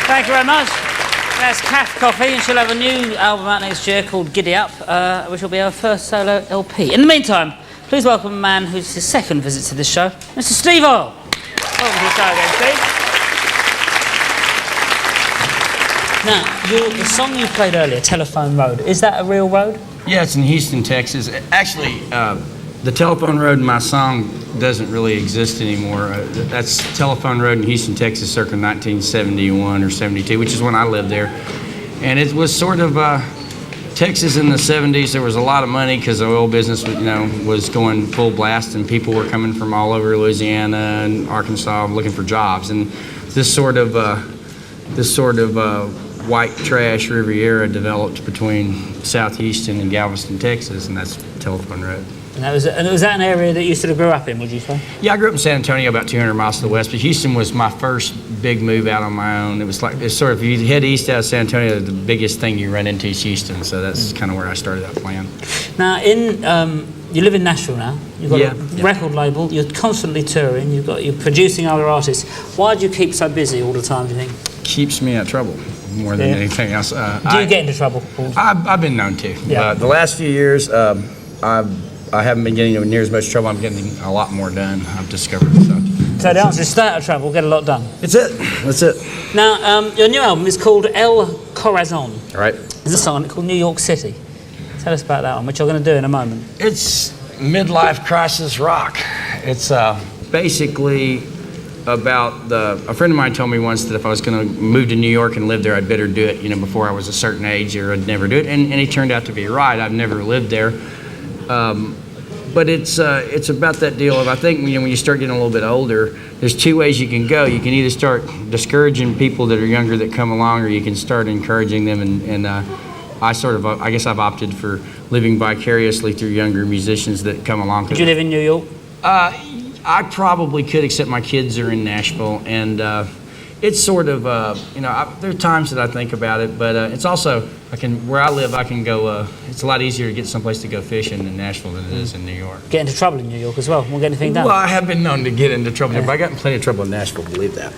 Thank you very much. That's Kath Coffey, and she'll have a new album out next year called Giddy Up, which will be her first solo LP. In the meantime, please welcome a man who's his second visit to this show, Mr. Steve Earle. Welcome to the show again, Steve. Now, the song you played earlier, Telephone Road, is that a real road? Yeah, it's in Houston, Texas. Actually, the Telephone Road in my song doesn't really exist anymore. That's Telephone Road in Houston, Texas, circa 1971 or 72, which is when I lived there. And it was sort of Texas in the 70s. There was a lot of money because the oil business, was going full blast, and people were coming from all over Louisiana and Arkansas looking for jobs. And this sort of white trash Riviera developed between South Houston and Galveston, Texas, and that's Telephone Road. And was that an area that you sort of grew up in, would you say? Yeah, I grew up in San Antonio, about 200 miles to the west, but Houston was my first big move out on my own. It's sort of, if you head east out of San Antonio, the biggest thing you run into is Houston, so that's kind of where I started that plan. Now, you live in Nashville now. You've got a record label. You're constantly touring. You're producing other artists. Why do you keep so busy all the time, do you think? Keeps me out of trouble more than anything else. Do you get into trouble? I've been known to. Yeah. The last few years, I haven't been getting near as much trouble. I'm getting a lot more done, I've discovered. So the answer is stay out of trouble, get a lot done. That's it. Now, your new album is called El Corazon. Right. There's a song called New York City. Tell us about that one, which you're going to do in a moment. It's midlife crisis rock. It's basically about a friend of mine told me once that if I was going to move to New York and live there, I'd better do it, before I was a certain age, or I'd never do it. And he turned out to be right. I've never lived there. But it's about that deal of, I think, when you start getting a little bit older, there's two ways you can go. You can either start discouraging people that are younger that come along, or you can start encouraging them. And I guess I've opted for living vicariously through younger musicians that come along. Could you live in New York? I probably could, except my kids are in Nashville, and it's sort of, there are times that I think about it, but it's also, where I live, I can go, it's a lot easier to get someplace to go fishing in Nashville than it is in New York. Get into trouble in New York as well, won't get anything done. Well, I have been known to get into trouble, but I got in plenty of trouble in Nashville, believe that.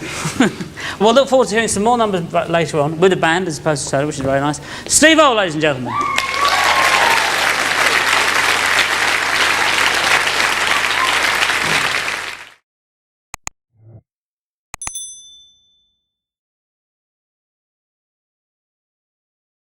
Well, look forward to hearing some more numbers later on, with a band as opposed to solo, which is very nice. Steve Earle, ladies and gentlemen.